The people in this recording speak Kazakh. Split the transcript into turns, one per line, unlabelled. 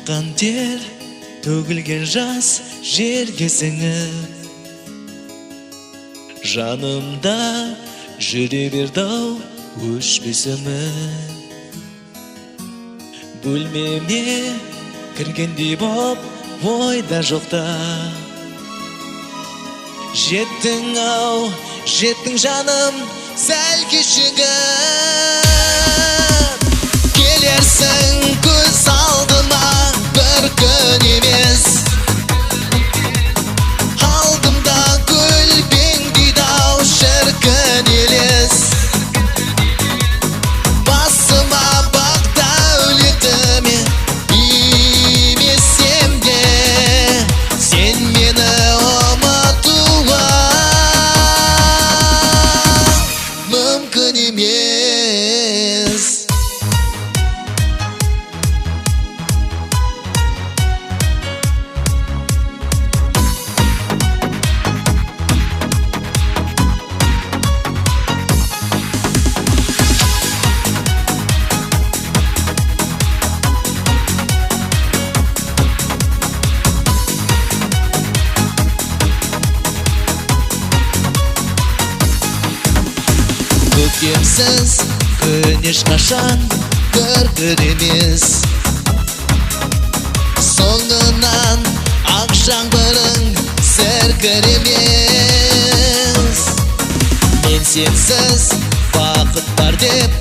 Аққан тер, төгілген жас жерге сіңіп, жанымда жүре берді-ау өшпес үміт. Бөлмеме кіргендей боп ойда жоқта, жеттің-ау, жеттің жаным, сәл кешігіп. Келерсің көз алдыма бір күн емес, алдымда көлбеңдейді-ау шіркін елес. Басыма бақ дәулетіме имесем де, сен мені ұмытуға мүмкін емес. Көкемсіз күн ешқашан кіргір емес, соңынан ақ жаңбырың сіркір емес. Мен сенсіз бақыт бар деп